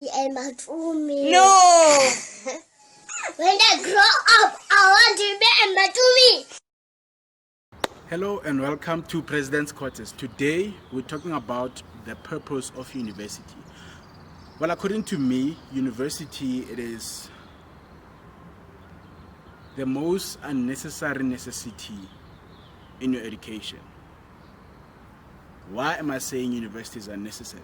And Matumi. No! When I grow up, I want to be a Matumi. Hello and welcome to President's Quarters. Today we're talking about the purpose of university. Well, according to me, university it is the most unnecessary necessity in your education. Why am I saying universities are necessary?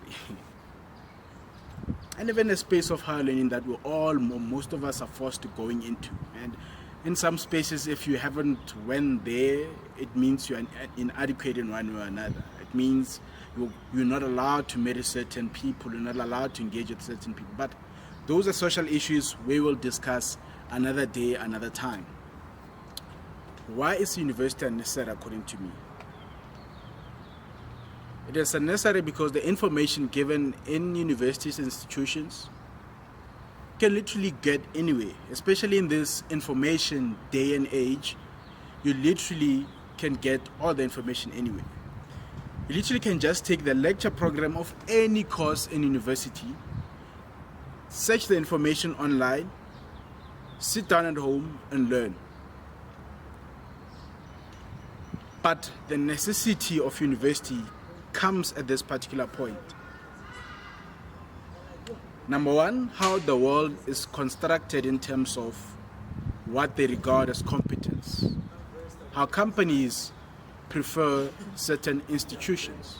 And even a space of higher learning that most of us are forced to going into. And in some spaces, if you haven't went there, it means you're inadequate in one way or another. It means you're not allowed to marry certain people, you're not allowed to engage with certain people. But those are social issues we will discuss another day, another time. Why is university unnecessary according to me? It is unnecessary because the information given in universities and institutions can literally get anywhere, especially in this information day and age. You literally can get all the information anywhere. You literally can just take the lecture program of any course in university, search the information online, sit down at home and learn. But the necessity of university comes at this particular point. Number one, how the world is constructed in terms of what they regard as competence. How companies prefer certain institutions.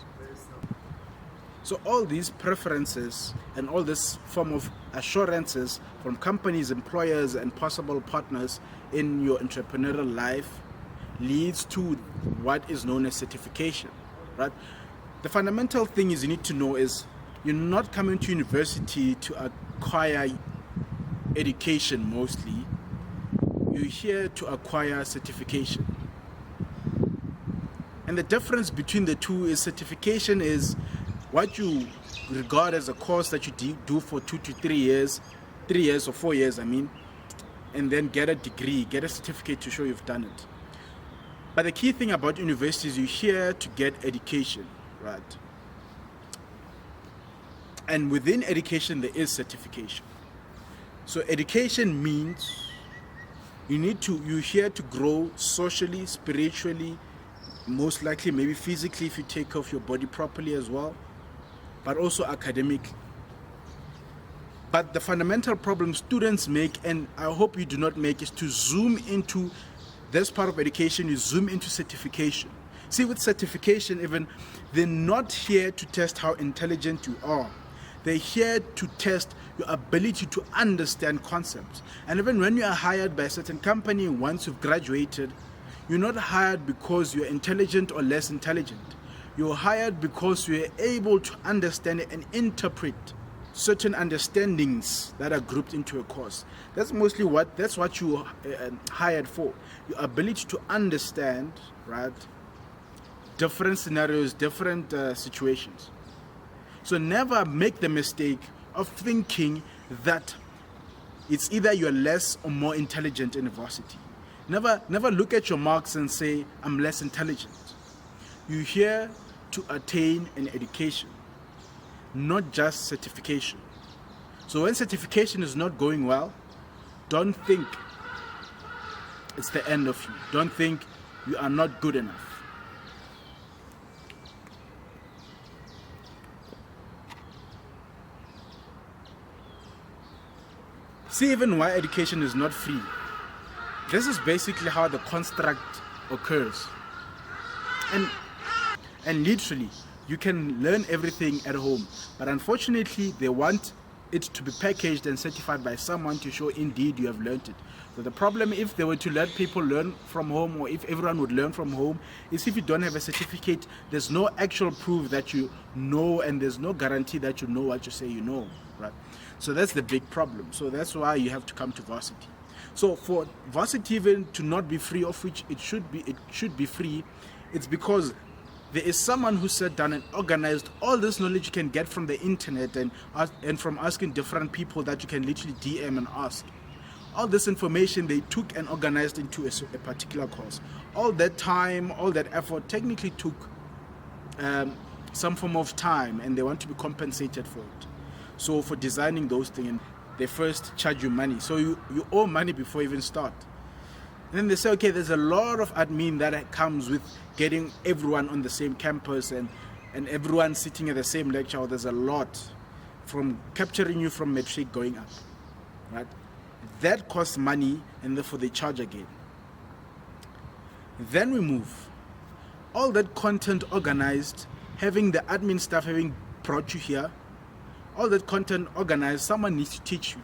So all these preferences and all this form of assurances from companies, employers, and possible partners in your entrepreneurial life leads to what is known as certification, right? The fundamental thing is you need to know is you're not coming to university to acquire education mostly. You're here to acquire certification. And the difference between the two is certification is what you regard as a course that you do for 2 to 3 years, 3 years or 4 years, and then get a degree, get a certificate to show you've done it. But the key thing about university is you're here to get education. Right. And within education there is certification. So education means you're here to grow socially, spiritually, most likely maybe physically if you take care of your body properly as well, but also academically. But the fundamental problem students make, and I hope you do not make, is to zoom into this part of education, you zoom into certification. See, with certification even, they're not here to test how intelligent you are. They're here to test your ability to understand concepts. And even when you are hired by a certain company, once you've graduated, you're not hired because you're intelligent or less intelligent. You're hired because you're able to understand and interpret certain understandings that are grouped into a course. That's what you're hired for. Your ability to understand, right? Different scenarios, different situations. So never make the mistake of thinking that it's either you're less or more intelligent in varsity. Never look at your marks and say, I'm less intelligent. You're here to attain an education, not just certification. So when certification is not going well, don't think it's the end of you. Don't think you are not good enough. See even why education is not free. This is basically how the construct occurs. And literally, you can learn everything at home. But unfortunately, they want it to be packaged and certified by someone to show indeed you have learned it. So the problem, if they were to let people learn from home, or if everyone would learn from home, is if you don't have a certificate, there's no actual proof that you know, and there's no guarantee that you know what you say you know, right? So that's the big problem. So that's why you have to come to varsity. So for varsity even to not be free, of which it should be free, it's because there is someone who sat down and organized all this knowledge you can get from the internet and from asking different people that you can literally DM and ask. All this information they took and organized into a particular course. All that time, all that effort technically took some form of time, and they want to be compensated for it. So for designing those things, they first charge you money. So you owe money before you even start. And then they say, okay, there's a lot of admin that comes with getting everyone on the same campus and everyone sitting at the same lecture. There's a lot from capturing you from matric going up, right? That costs money, and therefore they charge again. Then we move. All that content organized, having the admin staff having brought you here, all that content organized, someone needs to teach you.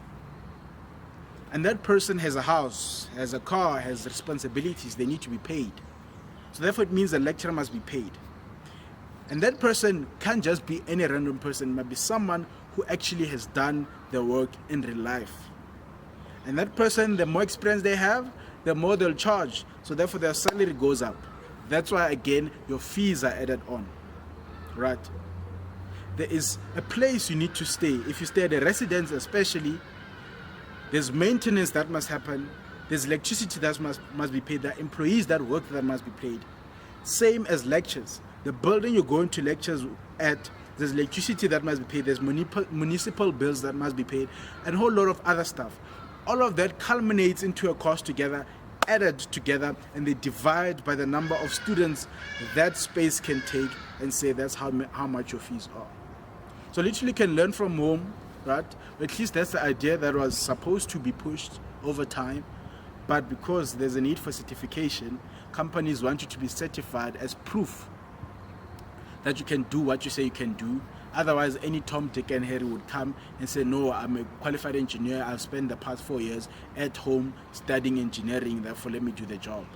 And that person has a house, has a car, has responsibilities, they need to be paid. So therefore it means the lecturer must be paid. And that person can't just be any random person, it must be someone who actually has done the work in real life. And that person, the more experience they have, the more they'll charge. So therefore their salary goes up. That's why, again, your fees are added on, right? There is a place you need to stay. If you stay at a residence especially, there's maintenance that must happen. There's electricity that must be paid. There are employees that work that must be paid. Same as lectures. The building you're going to lectures at, there's electricity that must be paid. There's municipal bills that must be paid. And a whole lot of other stuff. All of that culminates into a cost together, added together, and they divide by the number of students that space can take and say that's how much your fees are. So literally you can learn from home, right? At least that's the idea that was supposed to be pushed over time. But because there's a need for certification, companies want you to be certified as proof that you can do what you say you can do. Otherwise, any Tom, Dick, and Harry would come and say, no, I'm a qualified engineer. I've spent the past 4 years at home studying engineering, therefore let me do the job.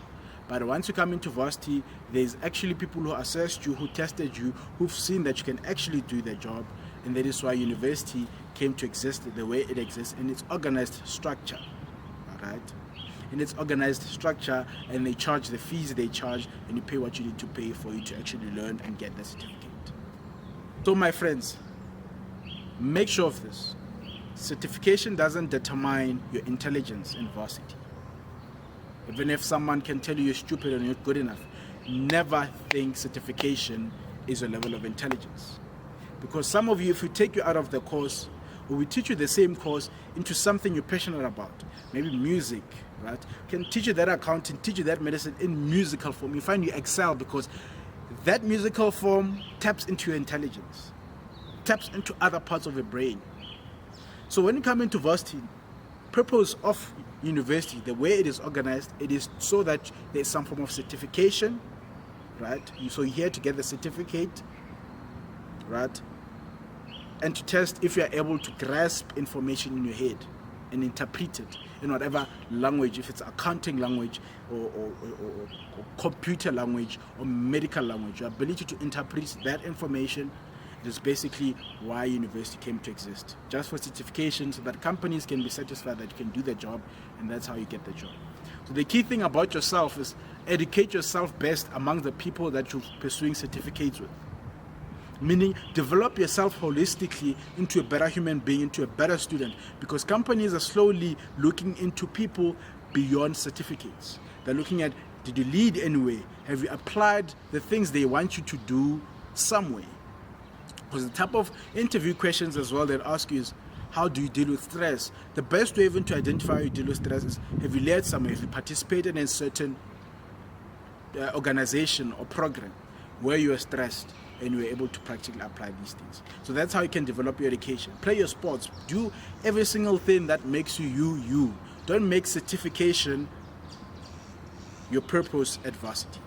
But once you come into varsity, there's actually people who assessed you, who tested you, who've seen that you can actually do the job. And that is why university came to exist the way it exists in its organized structure. All right? In its organized structure, and they charge the fees they charge, and you pay what you need to pay for you to actually learn and get the certificate. So my friends, make sure of this. Certification doesn't determine your intelligence in varsity. Even if someone can tell you you're stupid and you're not good enough, never think certification is your level of intelligence. Because some of you, if we take you out of the course, or we teach you the same course into something you're passionate about, maybe music, right? Can teach you that accounting, teach you that medicine in musical form. You find you excel because that musical form taps into your intelligence, taps into other parts of your brain. So when you come into varsity, purpose of university, the way it is organized, it is so that there's some form of certification, right? So you're here to get the certificate, right? And to test if you're able to grasp information in your head and interpret it in whatever language, if it's accounting language or computer language or medical language. Your ability to interpret that information is basically why university came to exist. Just for certification, so that companies can be satisfied that you can do the job, and that's how you get the job. So the key thing about yourself is educate yourself best among the people that you're pursuing certificates with. Meaning, develop yourself holistically into a better human being, into a better student, because companies are slowly looking into people beyond certificates. They're looking at, did you lead anyway? Have you applied the things they want you to do some way? Because the type of interview questions as well that ask you is, how do you deal with stress? The best way even to identify how you deal with stress is, have you led somewhere? Have you participated in a certain organization or program where you are stressed and you are able to practically apply these things? So that's how you can develop your education. Play your sports. Do every single thing that makes you you. Don't make certification your purpose at varsity.